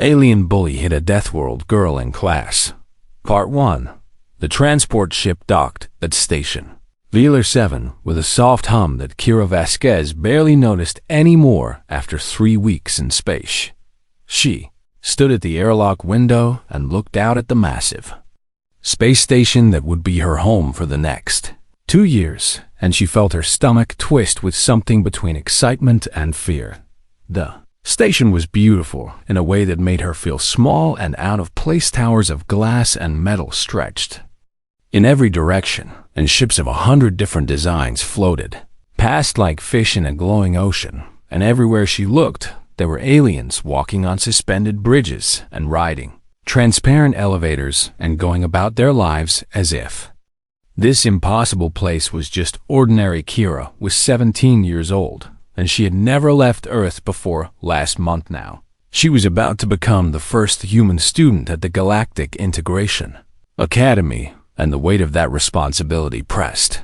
Alien bully hit a Deathworld girl in class. Part 1. The transport ship docked at station. Velar 7 with a soft hum that Kira Vasquez barely noticed anymore after 3 weeks in space. She stood at the airlock window and looked out at the massive space station that would be her home for the next 2 years, and she felt her stomach twist with something between excitement and fear. The station was beautiful in a way that made her feel small and out of place. Towers of glass and metal stretched in every direction, and ships of 100 different designs floated past like fish in a glowing ocean, and everywhere she looked, there were aliens walking on suspended bridges and riding transparent elevators and going about their lives as if this impossible place was just ordinary. Kira was 17 years old, and she had never left Earth before last month now. She was about to become the first human student at the Galactic Integration Academy, and the weight of that responsibility pressed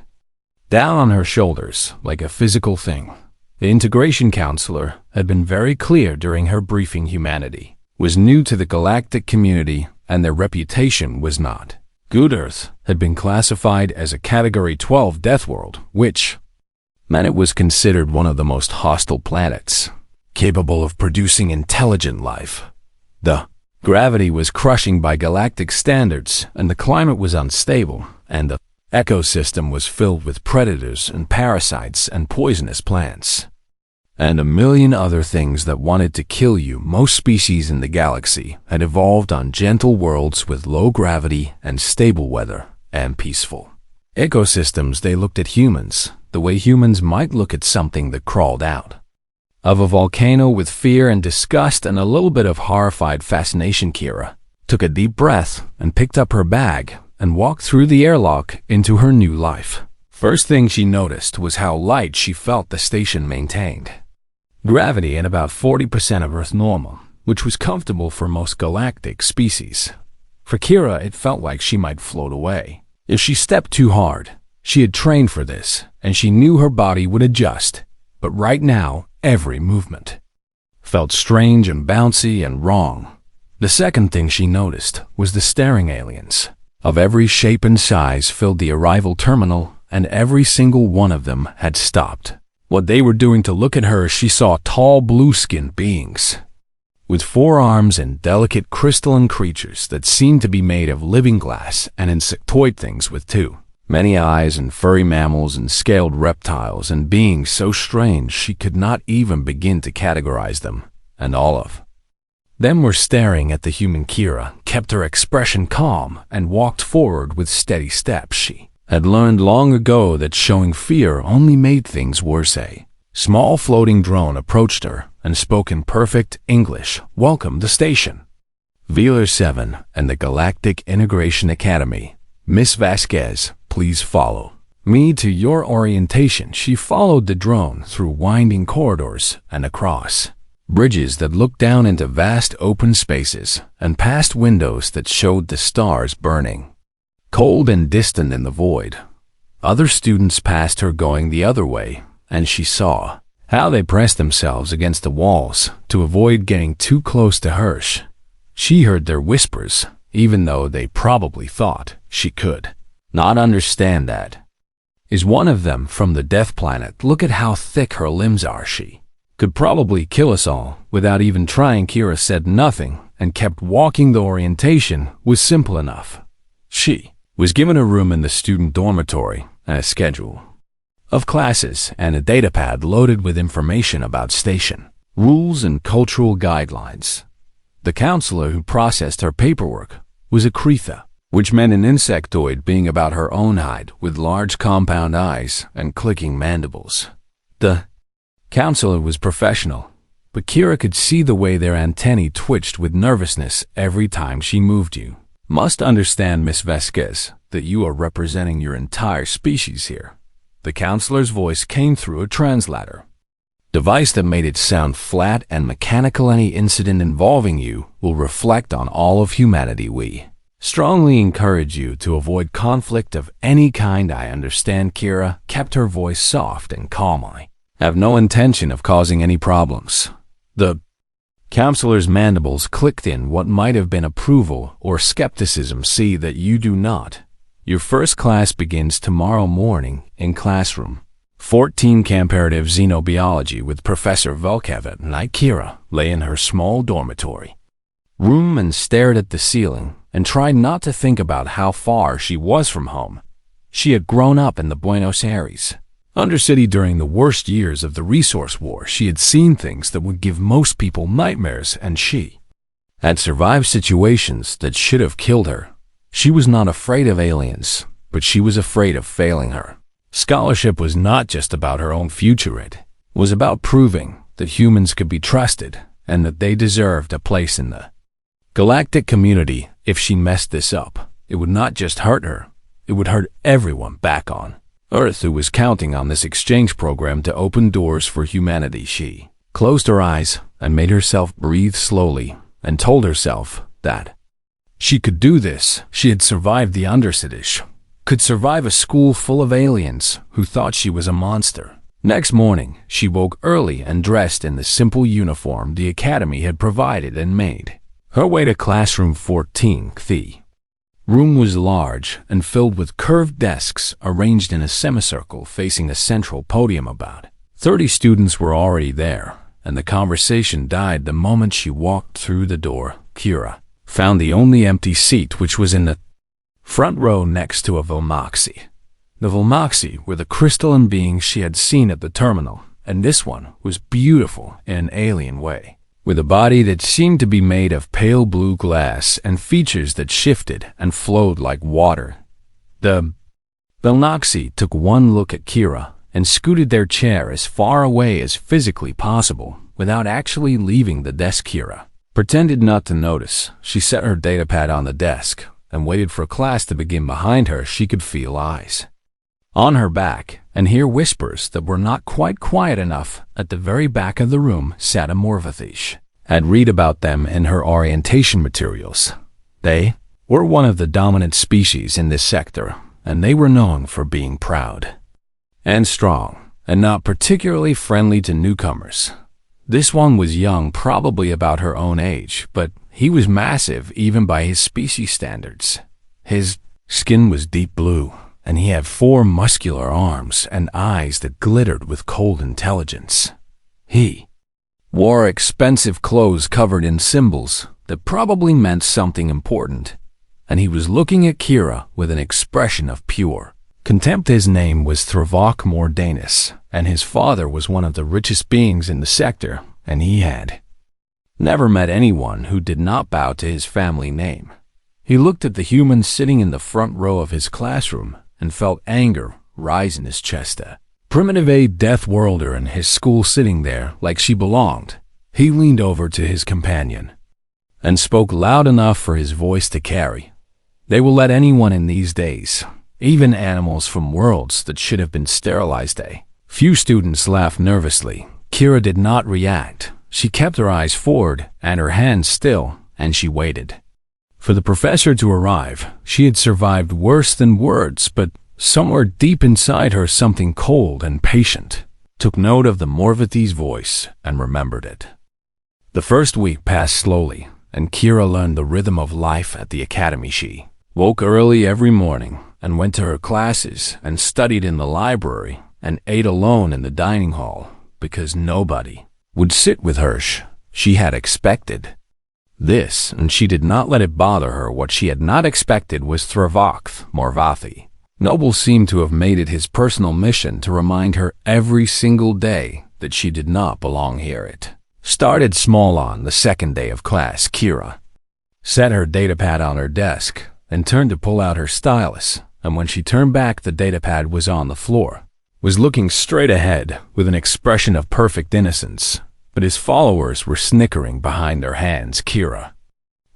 down on her shoulders like a physical thing. The integration counselor had been very clear during her briefing. Humanity was new to the galactic community, and their reputation was not good. Earth had been classified as a Category 12 Deathworld, which meant it was considered one of the most hostile planets, capable of producing intelligent life. The gravity was crushing by galactic standards, and the climate was unstable, and the ecosystem was filled with predators and parasites and poisonous plants, and a million other things that wanted to kill you. Most species in the galaxy had evolved on gentle worlds with low gravity and stable weather and peaceful ecosystems. They looked at humans the way humans might look at something that crawled out of a volcano, with fear and disgust and a little bit of horrified fascination. Kira took a deep breath and picked up her bag and walked through the airlock into her new life. First thing she noticed was how light she felt. The station maintained gravity at about 40% of Earth normal, which was comfortable for most galactic species. For Kira, it felt like she might float away if she stepped too hard. She had trained for this, and she knew her body would adjust, but right now, every movement felt strange and bouncy and wrong. The second thing she noticed was the staring aliens of every shape and size filled the arrival terminal, and every single one of them had stopped what they were doing to look at her. She saw tall blue-skinned beings with 4 arms and delicate crystalline creatures that seemed to be made of living glass, and insectoid things with 2 many eyes, and furry mammals and scaled reptiles, and beings so strange she could not even begin to categorize them, and all of them were staring at the human. Kira kept her expression calm and walked forward with steady steps. She had learned long ago that showing fear only made things worse. A small floating drone approached her and spoke in perfect English. "Welcome to station Velar 7 and the Galactic Integration Academy. Miss Vasquez, please follow me to your orientation." She followed the drone through winding corridors and across bridges that looked down into vast open spaces, and past windows that showed the stars burning cold and distant in the void. Other students passed her going the other way, and she saw how they pressed themselves against the walls to avoid getting too close to her. She heard their whispers, even though they probably thought she could not understand that. "Is one of them from the death planet? Look at how thick her limbs are. She could probably kill us all without even trying." Kira said nothing and kept walking. The orientation was simple enough. She was given a room in the student dormitory and a schedule of classes and a datapad loaded with information about station rules and cultural guidelines. The counselor who processed her paperwork was a Kretha, which meant an insectoid being about her own height with large compound eyes and clicking mandibles. The counselor was professional, but Kira could see the way their antennae twitched with nervousness every time she moved. "You must understand, Miss Vasquez, that you are representing your entire species here." The counselor's voice came through a translator device that made it sound flat and mechanical. "Any incident involving you will reflect on all of humanity. We strongly encourage you to avoid conflict of any kind." "I understand." Kira kept her voice soft and calm. "I have no intention of causing any problems." The Counselor's mandibles clicked in what might have been approval or skepticism. See that you do not. Your first class begins tomorrow morning in classroom 14. Comparative Xenobiology with Professor Volkeva and Kira lay in her small dormitory room and stared at the ceiling and tried not to think about how far she was from home. She had grown up in the Buenos Aires Undercity during the worst years of the Resource War. She had seen things that would give most people nightmares, and she had survived situations that should have killed her. She was not afraid of aliens, but she was afraid of failing her. Scholarship was not just about her own future, it was about proving that humans could be trusted and that they deserved a place in the galactic community. If she messed this up, it would not just hurt her, it would hurt everyone back on Earth who was counting on this exchange program to open doors for humanity. She closed her eyes and made herself breathe slowly and told herself that she could do this. She had survived the Undercity, could survive a school full of aliens who thought she was a monster. Next morning, she woke early and dressed in the simple uniform the academy had provided and made her way to classroom 14. The room was large and filled with curved desks arranged in a semicircle facing a central podium. About 30 students were already there, and the conversation died the moment she walked through the door. Kira found the only empty seat, which was in the front row next to a Volmaxi. The Volmaxi were the crystalline beings she had seen at the terminal, and this one was beautiful in an alien way, with a body that seemed to be made of pale blue glass and features that shifted and flowed like water. The Volmaxi took one look at Kira and scooted their chair as far away as physically possible without actually leaving the desk. Kira pretended not to notice. She set her datapad on the desk and waited for class to begin. Behind her, she could feel eyes on her back and hear whispers that were not quite quiet enough. At the very back of the room sat a Morvathish. Had read about them in her orientation materials. They were one of the dominant species in this sector, and they were known for being proud and strong and not particularly friendly to newcomers. This one was young, probably about her own age, but he was massive even by his species standards. His skin was deep blue, and he had 4 muscular arms and eyes that glittered with cold intelligence. He wore expensive clothes covered in symbols that probably meant something important, and he was looking at Kira with an expression of pure contempt. His name was Threvok Mordanus, and his father was one of the richest beings in the sector, and he had never met anyone who did not bow to his family name. He looked at the humans sitting in the front row of his classroom and felt anger rise in his chest. A primitive Deathworlder in his school sitting there like she belonged. He leaned over to his companion and spoke loud enough for his voice to carry. They will let anyone in these days, even animals from worlds that should have been sterilized. A few students laughed nervously. Kira did not react. She kept her eyes forward and her hands still, and she waited for the professor to arrive. She had survived worse than words, but somewhere deep inside her, something cold and patient took note of the Morvathi's voice and remembered it. The first week passed slowly, and Kira learned the rhythm of life at the academy. She woke early every morning and went to her classes and studied in the library and ate alone in the dining hall because nobody would sit with her. She had expected this, and she did not let it bother her. What she had not expected was Threvok Morvathi. Noble seemed to have made it his personal mission to remind her every single day that she did not belong here. It started small. On the second day of class, Kira set her datapad on her desk and turned to pull out her stylus, and when she turned back, the datapad was on the floor, was looking straight ahead with an expression of perfect innocence, but his followers were snickering behind their hands. Kira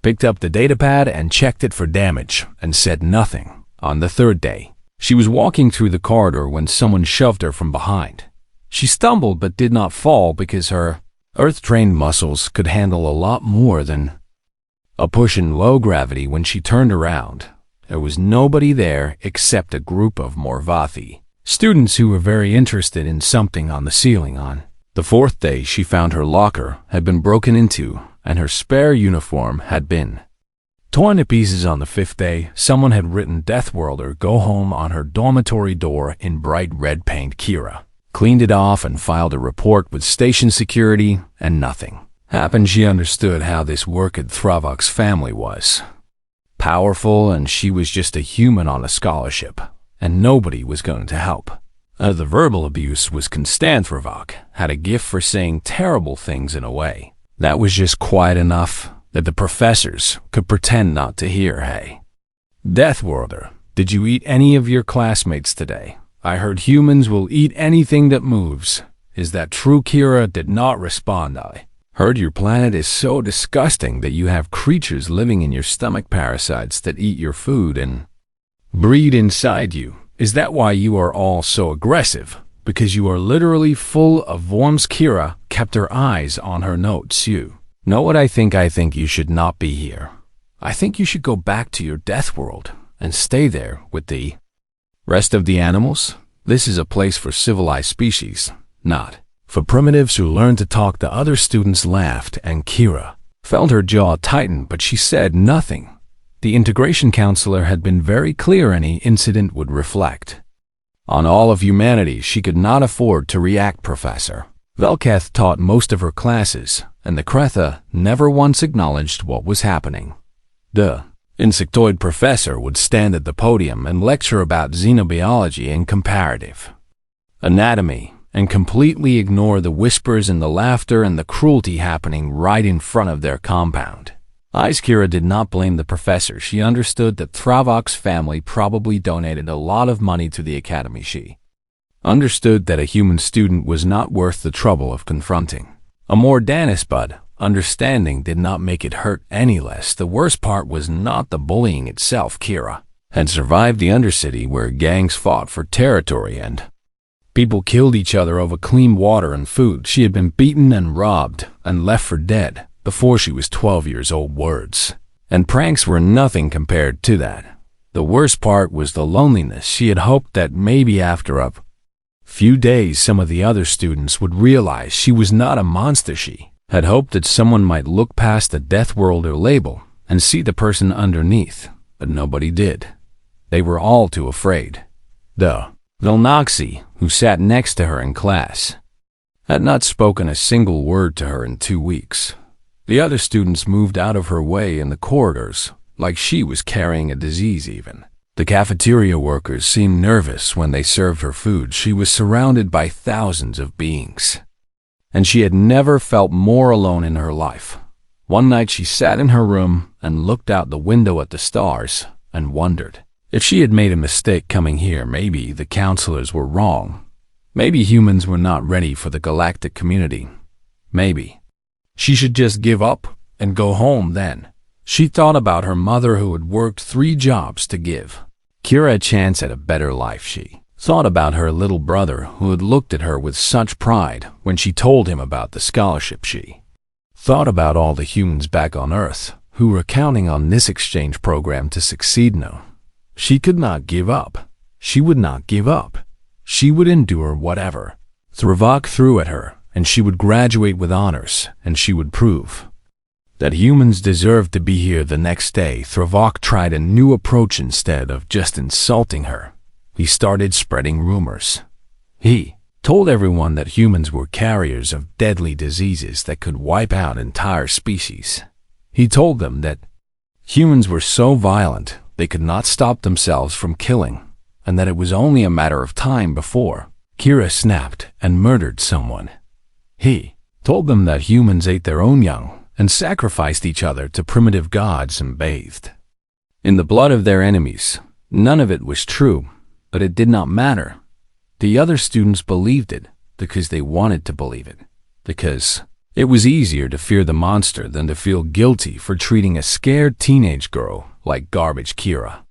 picked up the datapad and checked it for damage and said nothing. On the third day, she was walking through the corridor when someone shoved her from behind. She stumbled but did not fall because her Earth-trained muscles could handle a lot more than a push in low gravity. When she turned around, there was nobody there except a group of Morvathi students who were very interested in something on the ceiling. On The fourth day, she found her locker had been broken into and her spare uniform had been torn to pieces. On the fifth day, someone had written Deathworld or Go Home on her dormitory door in bright red paint. Kira cleaned it off and filed a report with station security, and nothing happened. She understood how this wicked Thravox family was powerful, and she was just a human on a scholarship, and nobody was going to help. The verbal abuse was constant. Thravox had a gift for saying terrible things in a way that was just quiet enough that the professors could pretend not to hear. Hey, Deathworlder, did you eat any of your classmates today? I heard humans will eat anything that moves. Is that true? Kira did not respond. I heard your planet is so disgusting that you have creatures living in your stomach, parasites that eat your food and breed inside you. Is that why you are all so aggressive? Because you are literally full of worms. Kira kept her eyes on her notes. You know what I think? I think you should not be here. I think you should go back to your death world and stay there with the rest of the animals. This is a place for civilized species, not for primitives who learn to talk. The other students laughed, and Kira felt her jaw tighten, but she said nothing. The integration counselor had been very clear any incident would reflect on all of humanity. She could not afford to react. Professor Velketh taught most of her classes, and the Kretha never once acknowledged what was happening. The insectoid professor would stand at the podium and lecture about xenobiology and comparative anatomy, and completely ignore the whispers and the laughter and the cruelty happening right in front of their compound. Kira did not blame the professor. She understood that Thravox's family probably donated a lot of money to the academy. She understood that a human student was not worth the trouble of confronting a more Danis, but understanding did not make it hurt any less. The worst part was not the bullying itself. Kira had survived the Undercity, where gangs fought for territory and people killed each other over clean water and food. She had been beaten and robbed and left for dead before she was 12 years old. Words and pranks were nothing compared to that. The worst part was the loneliness. She had hoped that maybe after a few days some of the other students would realize she was not a monster. She had hoped that someone might look past the Deathworlder label and see the person underneath, but nobody did. They were all too afraid. The Vilnoxi, who sat next to her in class, had not spoken a single word to her in 2 weeks. The other students moved out of her way in the corridors, like she was carrying a disease. Even the cafeteria workers seemed nervous when they served her food. She was surrounded by thousands of beings, and she had never felt more alone in her life. One night she sat in her room and looked out the window at the stars and wondered if she had made a mistake coming here. Maybe the counselors were wrong. Maybe humans were not ready for the galactic community. Maybe she should just give up and go home. Then she thought about her mother, who had worked 3 jobs to give Kira a chance at a better life. She thought about her little brother, who had looked at her with such pride when she told him about the scholarship. She thought about all the humans back on Earth who were counting on this exchange program to succeed. No, she could not give up. She would not give up. She would endure whatever Thravox threw at her, and she would graduate with honors, and she would prove that humans deserved to be here. The next day, Thravox tried a new approach. Instead of just insulting her, he started spreading rumors. He told everyone that humans were carriers of deadly diseases that could wipe out entire species. He told them that humans were so violent they could not stop themselves from killing, and that it was only a matter of time before Kira snapped and murdered someone. He told them that humans ate their own young and sacrificed each other to primitive gods and bathed in the blood of their enemies. None of it was true, but it did not matter. The other students believed it because they wanted to believe it, because it was easier to fear the monster than to feel guilty for treating a scared teenage girl like garbage. Kira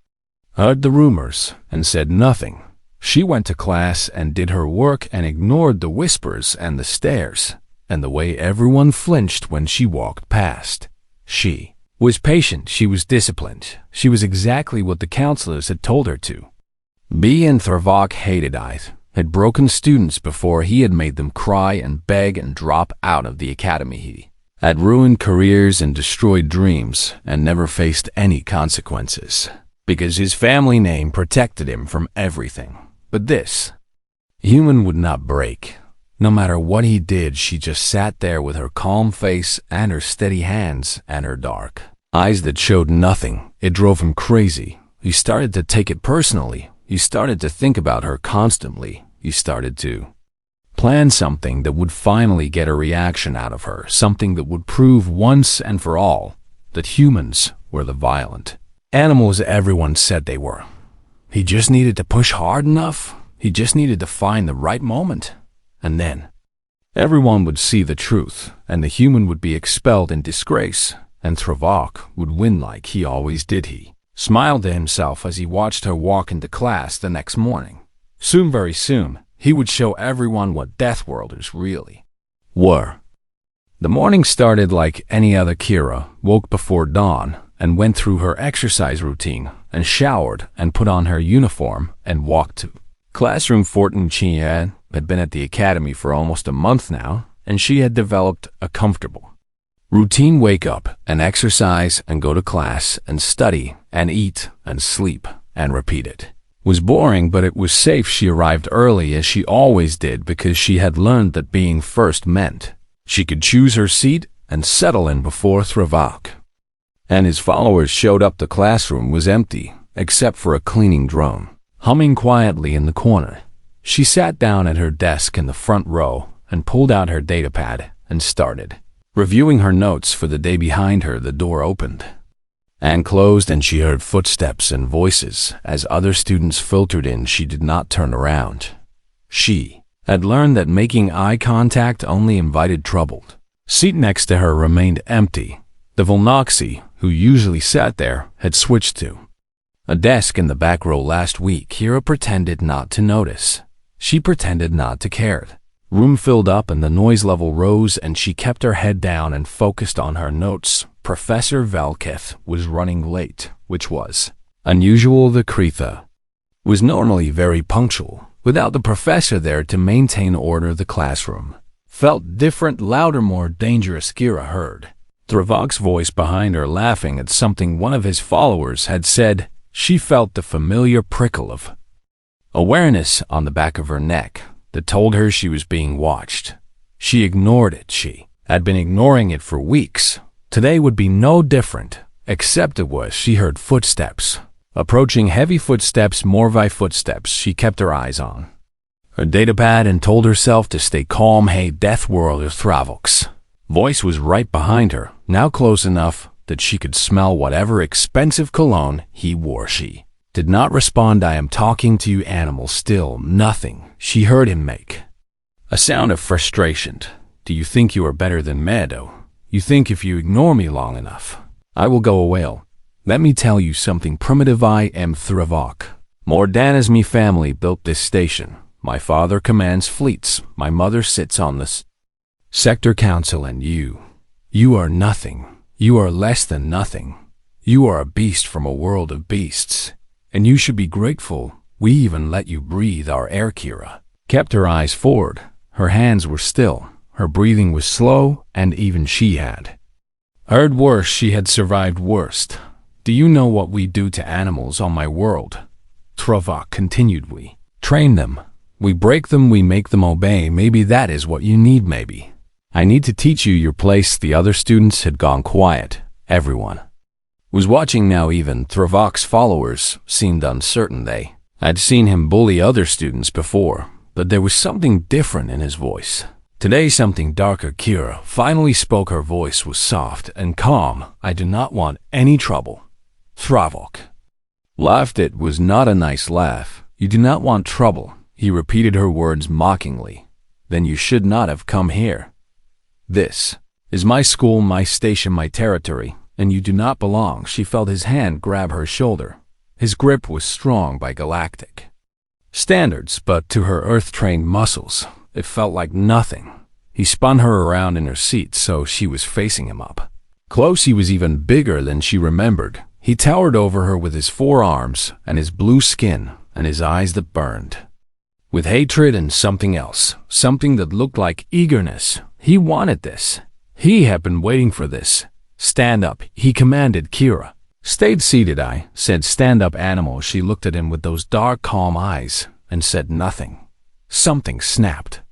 heard the rumors and said nothing. She went to class and did her work and ignored the whispers and the stares and the way everyone flinched when she walked past. She was patient. She was disciplined. She was exactly what the counselors had told her to be. And Thravox hated had broken students before he had made them cry and beg and drop out of the academy. He had ruined careers and destroyed dreams and never faced any consequences because his family name protected him from everything. But this human would not break. No matter what he did, she just sat there with her calm face and her steady hands and her dark eyes that showed nothing. It drove him crazy. He started to take it personally. He started to think about her constantly. He started to plan something that would finally get a reaction out of her, something that would prove once and for all that humans were the violent animals everyone said they were. He just needed to push hard enough. He just needed to find the right moment. And then everyone would see the truth, and the human would be expelled in disgrace, and Travok would win like he always did. He smiled to himself as he watched her walk into class the next morning. Soon, very soon, he would show everyone what Deathworlders really were. The morning started like any other. Kira woke before dawn and went through her exercise routine and showered and put on her uniform and walked to classroom. Chia had been at the academy for almost a month now, and she had developed a comfortable routine: wake up and exercise and go to class and study and eat and sleep and repeat it. It was boring, but it was safe. She arrived early as she always did because she had learned that being first meant she could choose her seat and settle in before Travok and his followers showed up. The classroom was empty except for a cleaning drone humming quietly in the corner. She sat down at her desk in the front row and pulled out her datapad and started reviewing her notes for the day. Behind her, the door opened and closed, and she heard footsteps and voices as other students filtered in. She did not turn around. She had learned that making eye contact only invited trouble. Seat next to her remained empty. The Volnoxy, who usually sat there, had switched to a desk in the back row. Last week, Kira pretended not to notice. She pretended not to care. Room filled up and the noise level rose, and she kept her head down and focused on her notes. Professor Valketh was running late, which was unusual. The Kretha was normally very punctual. Without the professor there to maintain order, the classroom felt different, louder, more dangerous. Kira heard Travok's voice behind her laughing at something one of his followers had said. She felt the familiar prickle of awareness on the back of her neck that told her she was being watched. She ignored it. She had been ignoring it for weeks. Today would be no different, except it was. She heard footsteps approaching, heavy footsteps, Morvi footsteps. She kept her eyes on her datapad and told herself to stay calm. Hey, Deathworld, Travok's voice was right behind her, now close enough that she could smell whatever expensive cologne he wore. She did not respond. I am talking to you, animal. Still nothing. She heard him make a sound of frustration. Do you think you are better than Meadow? You think if you ignore me long enough, I will go away? Let me tell you something, primitive. I am Travok. Mordana's me family built this station. My father commands fleets. My mother sits on this sector council, and you are nothing. You are less than nothing. You are a beast from a world of beasts, and you should be grateful we even let you breathe our air. Kira kept her eyes forward. Her hands were still. Her breathing was slow, and even she had heard worse. She had survived worst. Do you know what we do to animals on my world? Travok continued. We train them. We break them. We make them obey. Maybe that is what you need. Maybe I need to teach you your place. The other students had gone quiet. Everyone was watching now. Even Travok's followers seemed uncertain. They had seen him bully other students before, but there was something different in his voice. Today, something darker. Kira finally spoke. Her voice was soft and calm. I do not want any trouble. Travok laughed. It was not a nice laugh. You do not want trouble. He repeated her words mockingly. Then you should not have come here. This is my school, my station, my territory, and you do not belong. She felt his hand grab her shoulder. His grip was strong by galactic standards, but to her earth-trained muscles, it felt like nothing. He spun her around in her seat so she was facing him up close. He was even bigger than she remembered. He towered over her with his four arms and his blue skin and his eyes that burned. with hatred and something else, something that looked like eagerness. He wanted this. He had been waiting for this. "Stand up," he commanded Kira. "Stayed seated," I said. "Stand up, animal." She looked at him with those dark, calm eyes and said nothing. Something snapped.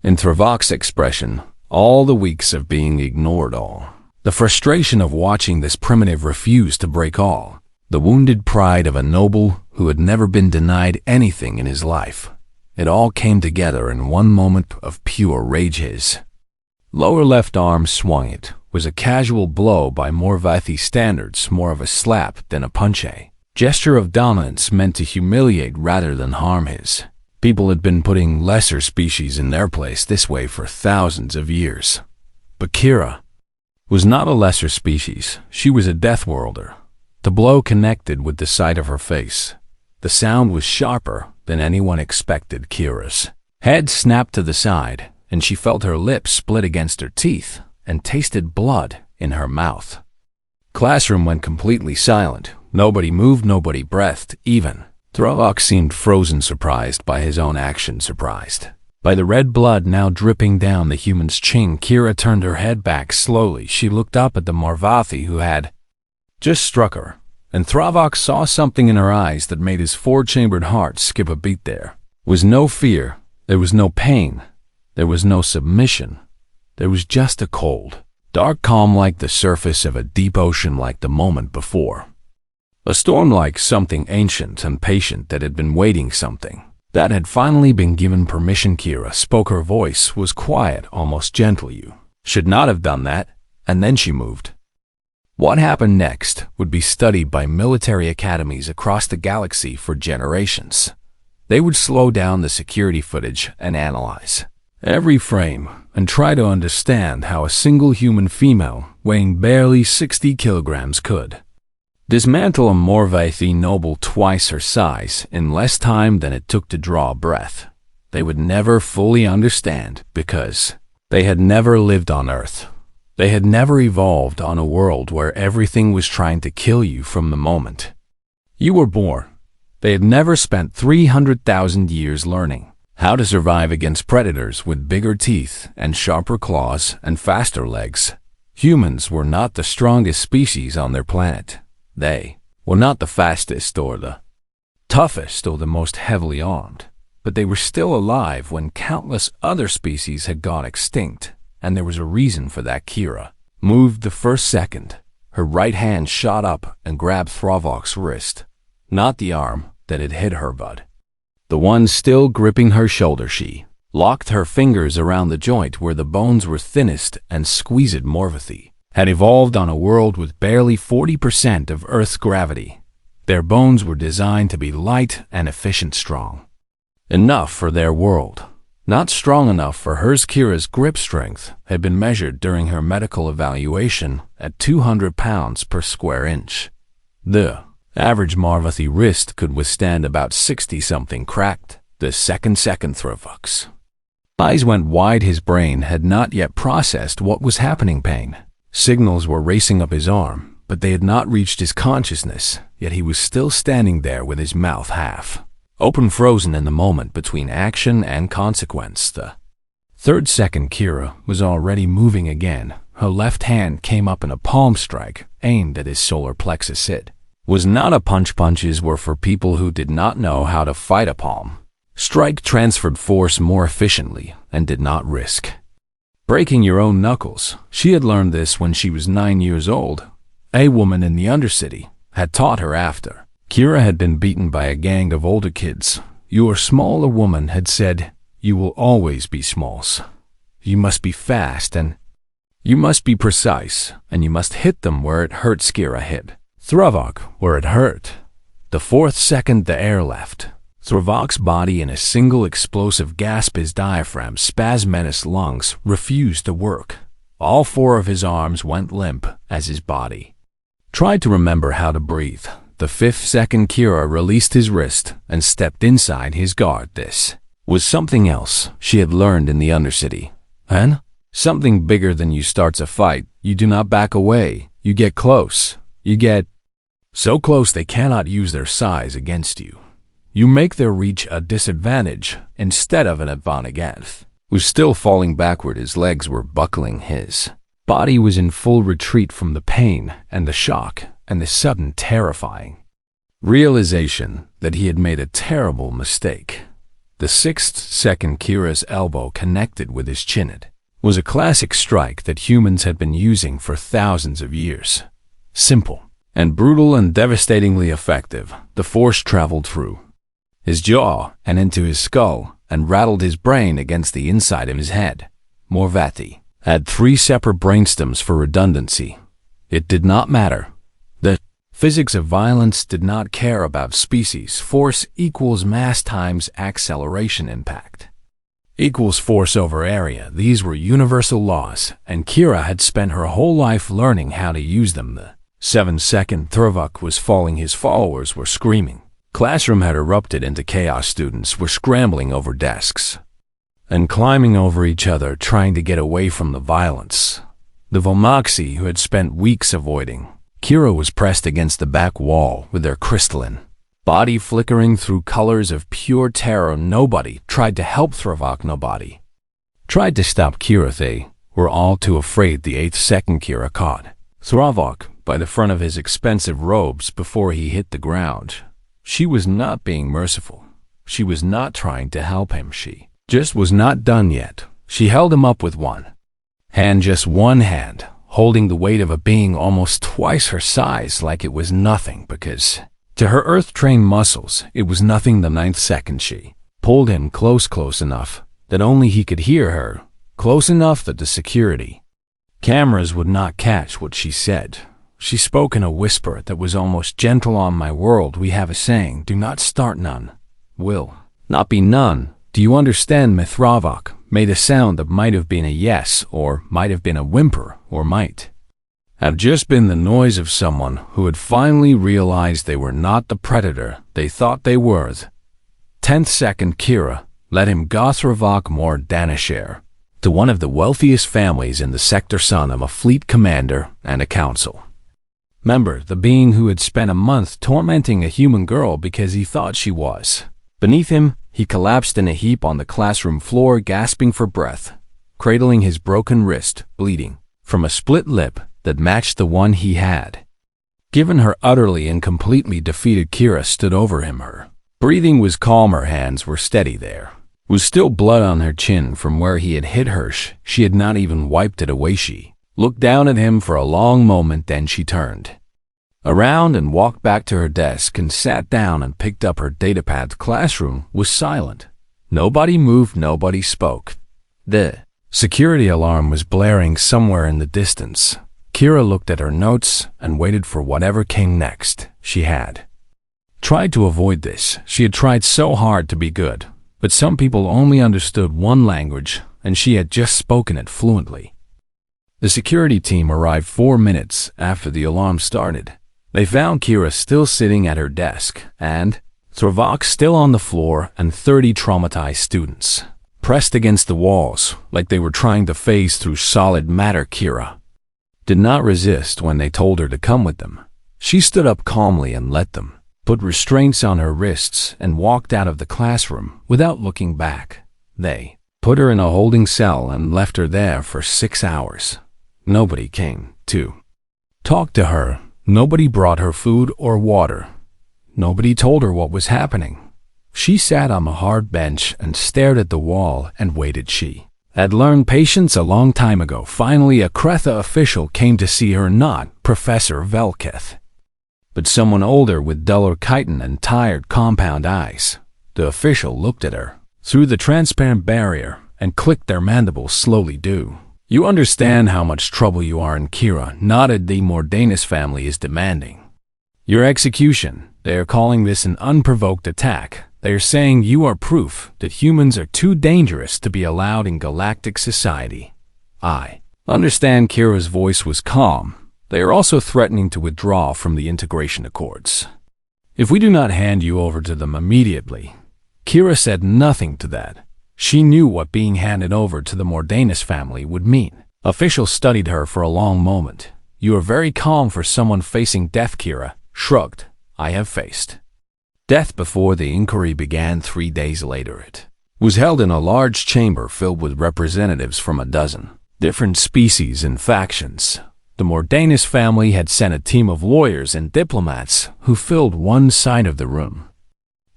In Threvok's expression, all the weeks of being ignored, all the frustration of watching this primitive refuse to break, all the wounded pride of a noble who had never been denied anything in his life. It all came together in one moment of pure rage. His lower left arm swung. It was a casual blow by Morvathi standards, more of a slap than a punch, a gesture of dominance meant to humiliate rather than harm. His people had been putting lesser species in their place this way for thousands of years. But Kira was not a lesser species. She was a Deathworlder. The blow connected with the side of her face. The sound was sharper than anyone expected. Kira's head snapped to the side, and she felt her lips split against her teeth and tasted blood in her mouth. Classroom went completely silent. Nobody moved, nobody breathed, even Threvok seemed frozen, surprised by his own action, surprised by the red blood now dripping down the human's chin. Kira turned her head back slowly. She looked up at the Morvathi who had just struck her, and Threvok saw something in her eyes that made his four-chambered heart skip a beat. There was no fear, there was no pain, there was no submission. There was just a cold, dark calm like the surface of a deep ocean, like the moment before. A storm, like something ancient and patient that had been waiting, something that had finally been given permission. Kira spoke. Her voice was quiet, almost gentle. "You should not have done that." And then she moved. What happened next would be studied by military academies across the galaxy for generations. They would slow down the security footage and analyze every frame and try to understand how a single human female weighing barely 60 kilograms could dismantle a Morvathi noble twice her size in less time than it took to draw a breath. They would never fully understand because they had never lived on Earth. They had never evolved on a world where everything was trying to kill you from the moment you were born. They had never spent 300,000 years learning how to survive against predators with bigger teeth and sharper claws and faster legs. Humans were not the strongest species on their planet. They were not the fastest or the toughest or the most heavily armed, but they were still alive when countless other species had gone extinct, and there was a reason for that. Kira moved the first second. Her right hand shot up and grabbed Threvok's wrist, not the arm that had hit her, but the one still gripping her shoulder. She locked her fingers around the joint where the bones were thinnest and squeezed. Morvathi had evolved on a world with barely 40% of Earth's gravity. Their bones were designed to be light and efficient, strong enough for their world, not strong enough for hers. Kira's grip strength had been measured during her medical evaluation at 200 pounds per square inch. The average Morvathi wrist could withstand about 60-something. Cracked. The second Threvok's eyes went wide. His brain had not yet processed what was happening. Pain signals were racing up his arm, but they had not reached his consciousness, yet he was still standing there with his mouth half open, frozen in the moment between action and consequence. The third second, Kira was already moving again. Her left hand came up in a palm strike, aimed at his solar plexus. It was not a punch. Punches were for people who did not know how to fight. A palm strike transferred force more efficiently and did not risk breaking your own knuckles. She had learned this when she was 9 years old. A woman in the Undercity had taught her after Kira had been beaten by a gang of older kids. "You are small," a woman had said. "You will always be smalls. You must be fast, and you must be precise, and you must hit them where it hurts." Kira hit Threvok where it hurt. The fourth second, the air left Threvok's body in a single explosive gasp. His diaphragm spasmed, his lungs refused to work. All four of his arms went limp as his body tried to remember how to breathe. The fifth second, Kira released his wrist and stepped inside his guard. This was something else she had learned in the Undercity. And something bigger than you starts a fight. You do not back away. You get close. You get so close they cannot use their size against you. You make their reach a disadvantage instead of an advantage. Was still falling backward, his legs were buckling, his body was in full retreat from the pain and the shock and the sudden terrifying realization that he had made a terrible mistake. The 6th second Kira's elbow connected with his chin. It was a classic strike that humans had been using for thousands of years. Simple and brutal and devastatingly effective, the force traveled through his jaw and into his skull and rattled his brain against the inside of his head. Morvati had 3 separate brainstems for redundancy. It did not matter. The physics of violence did not care about species. Force equals mass times acceleration impact equals force over area. These were universal laws, and Kira had spent her whole life learning how to use them. The 7-second Thruvok was falling. His followers were screaming. Classroom had erupted into chaos. Students were scrambling over desks and climbing over each other, trying to get away from the violence. The Vomoxi, who had spent weeks avoiding Kira, was pressed against the back wall with their crystalline body flickering through colors of pure terror. Nobody tried to help Thruvok. Nobody tried to stop Kira. They were all too afraid. The 8th second Kira caught Thruvok by the front of his expensive robes before he hit the ground. She was not being merciful. She was not trying to help him. She just was not done yet. She held him up with one hand, just one hand, holding the weight of a being almost twice her size like it was nothing, because to her earth-trained muscles, it was nothing. The 9th second she pulled him close enough that only he could hear her, close enough that the security cameras would not catch what she said. She spoke in a whisper that was almost gentle. On my world, we have a saying, do not start none, will not be none. Do you understand? Thruvok made a sound that might have been a yes, or might have been a whimper, or might have just been the noise of someone who had finally realized they were not the predator they thought they were. 10th second Kira let him go. Thruvok more Danishare to one of the wealthiest families in the sector, son of a fleet commander and a council member, the being who had spent a month tormenting a human girl because he thought she was beneath him. He collapsed in a heap on the classroom floor, gasping for breath, cradling his broken wrist, bleeding from a split lip that matched the one he had given her. Utterly and completely defeated, Kira stood over him. Her breathing was calm, her hands were steady. There was still blood on her chin from where he had hit her. She had not even wiped it away. She looked down at him for a long moment, then she turned around and walked back to her desk and sat down and picked up her datapad. The classroom was silent. Nobody moved, nobody spoke. The security alarm was blaring somewhere in the distance. Kira looked at her notes and waited for whatever came next. She had tried to avoid this. She had tried so hard to be good, but some people only understood one language, and she had just spoken it fluently. The security team arrived 4 minutes after the alarm started. They found Kira still sitting at her desk, and Thruvok still on the floor, and 30 traumatized students pressed against the walls like they were trying to phase through solid matter. Kira did not resist when they told her to come with them. She stood up calmly and let them put restraints on her wrists and walked out of the classroom without looking back. They put her in a holding cell and left her there for 6 hours. Nobody came to talk to her. Nobody brought her food or water. Nobody told her what was happening. She sat on a hard bench and stared at the wall and waited. She had learned patience a long time ago. Finally, a Kretha official came to see her, not Professor Velketh, but someone older with duller chitin and tired compound eyes. The official looked at her through the transparent barrier and clicked their mandibles slowly. Do you understand how much trouble you are in? Kira nodded. The Mordanus family is demanding your execution. They are calling this an unprovoked attack. They are saying you are proof that humans are too dangerous to be allowed in galactic society. I understand. Kira's voice was calm. They are also threatening to withdraw from the integration accords if we do not hand you over to them immediately. Kira said nothing to that. She knew what being handed over to the Mordanus family would mean. Officials studied her for a long moment. You are very calm for someone facing death. Kira shrugged. I have faced Death before the inquiry began 3 days later. It was held in a large chamber filled with representatives from a dozen different species and factions. The Mordanus family had sent a team of lawyers and diplomats who filled one side of the room.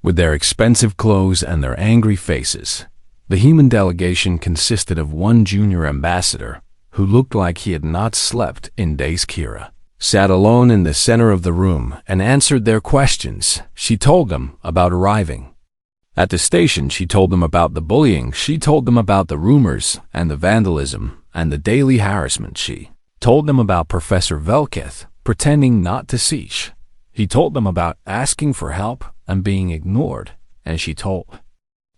With their expensive clothes and their angry faces, the human delegation consisted of one junior ambassador who looked like he had not slept in days. Kira sat alone in the center of the room and answered their questions. She told them about arriving at the station. She told them about the bullying. She told them about the rumors and the vandalism and the daily harassment. She told them about Professor Velketh pretending not to see. He told them about asking for help and being ignored, and she told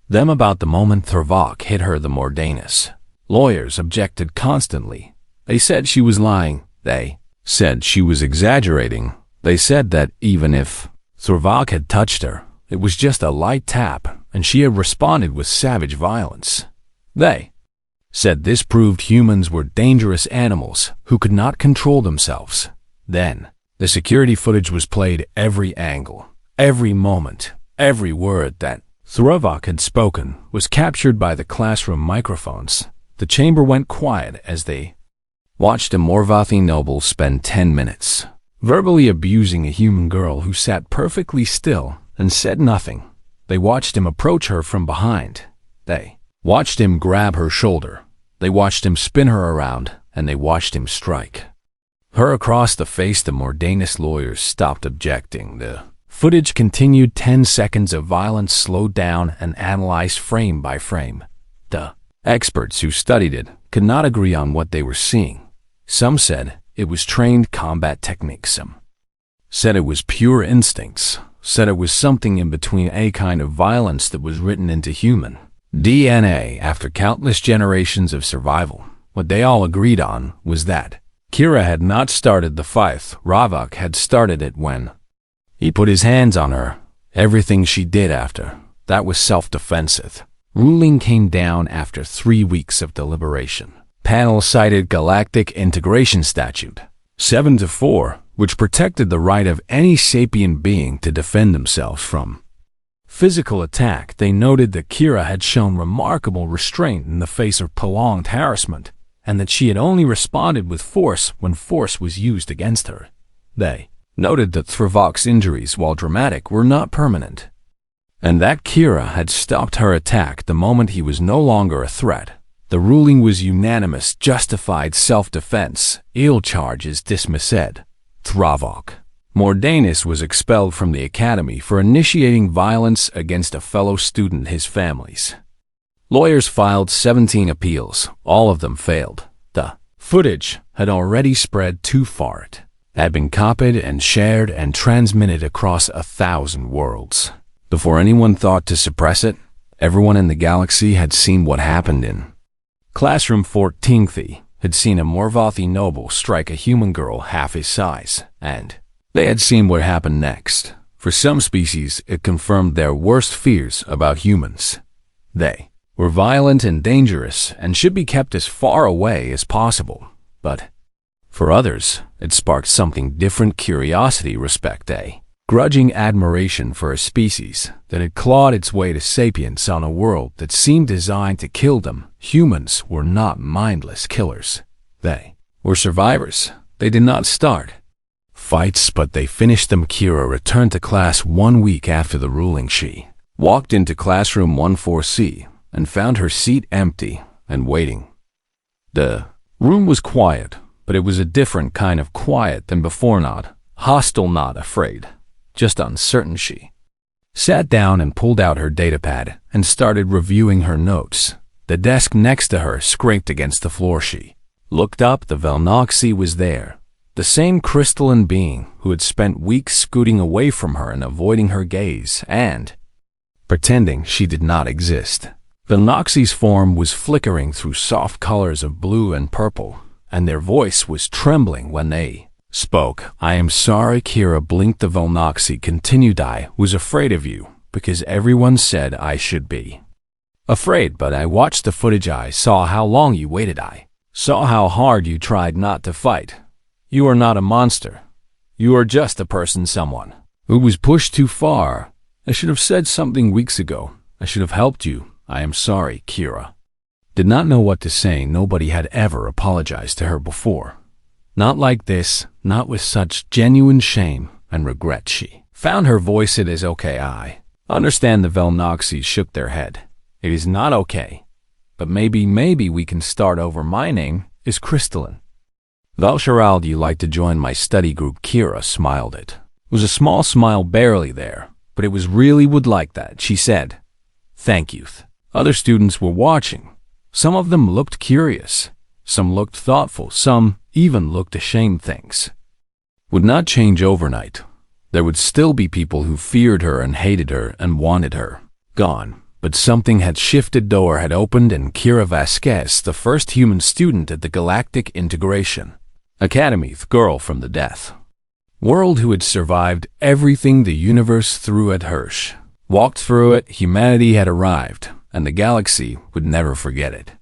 them about the moment Thrvok hit her. The Mordanus lawyers objected constantly. They said she was lying. They said she was exaggerating. They said that even if Thrvok had touched her, it was just a light tap, and she had responded with savage violence. They said this proved humans were dangerous animals who could not control themselves. Then, the security footage was played every angle, every moment, every word that Thrvok had spoken was captured by the classroom microphones. The chamber went quiet as they watched a Morvathi noble spend 10 minutes verbally abusing a human girl who sat perfectly still and said nothing. They watched him approach her from behind. They watched him grab her shoulder. They watched him spin her around, and they watched him strike her across the face. The Mordanus lawyers stopped objecting. The footage continued. 10 seconds of violence slowed down and analyzed frame by frame. The experts who studied it could not agree on what they were seeing. Some said it was trained combat techniques. Some said it was pure instincts. Said it was something in between, a kind of violence that was written into human DNA after countless generations of survival. What they all agreed on was that Kira had not started the fight. Thrvok had started it when he put his hands on her. Everything she did after that was self-defensive. Ruling came down after 3 weeks of deliberation. Panel cited Galactic Integration Statute 7-4, which protected the right of any sapient being to defend themselves from physical attack. They noted that Kira had shown remarkable restraint in the face of prolonged harassment, and that she had only responded with force when force was used against her. They noted that Thrvok's injuries, while dramatic, were not permanent, and that Kira had stopped her attack the moment he was no longer a threat. The ruling was unanimous. Justified self-defense. Ill charges dismissed. Thrvok Mordanus was expelled from the academy for initiating violence against a fellow student. His families lawyers filed 17 appeals. All of them failed. The footage had already spread too far. It had been copied and shared and transmitted across 1,000 worlds. Before anyone thought to suppress it, everyone in the galaxy had seen what happened in Classroom 14th. Had seen a Morvathi noble strike a human girl half his size, and they had seen what happened next. For some species, it confirmed their worst fears about humans. They were violent and dangerous and should be kept as far away as possible. But for others, it sparked something different: curiosity, respect, a grudging admiration for a species that had clawed its way to sapience on a world that seemed designed to kill them. Humans were not mindless killers. They were survivors. They did not start fights, but they finished them. Kira returned to class 1 week after the ruling. She walked into classroom 14C and found her seat empty and waiting. The room was quiet, but it was a different kind of quiet than before. Not hostile, not afraid, just uncertain. She sat down and pulled out her datapad and started reviewing her notes. The desk next to her scraped against the floor. She looked up. The Velnoxy was there, the same crystalline being who had spent weeks scooting away from her and avoiding her gaze and pretending she did not exist. Velnoxy's form was flickering through soft colors of blue and purple, and their voice was trembling when they spoke. "I am sorry," Kira blinked. The Velnoxy continued. "I was afraid of you because everyone said I should be afraid, but I watched the footage. I saw how long you waited. I saw how hard you tried not to fight. You are not a monster. You are just a person, someone who was pushed too far, I should have said something weeks ago. I should have helped you. I am sorry, Kira. Did not know what to say. Nobody had ever apologized to her before. Not like this, not with such genuine shame and regret. She found her voice. It is okay. I understand. The Velnoxes shook their head. It is not okay. But maybe we can start over. My name is Crystalline. Valsharald, you like to join my study group? Kira smiled. It was a small smile, barely there, but it was really would like that. She said, "Thank you." Other students were watching. Some of them looked curious. Some looked thoughtful. Some even looked ashamed. Things would not change overnight. There would still be people who feared her and hated her and wanted her gone. But something had shifted. Door had opened and Kira Vasquez, the first human student at the Galactic Integration Academy, the girl from the Death World who had survived everything the universe threw at her, walked through it. Humanity had arrived, and the galaxy would never forget it.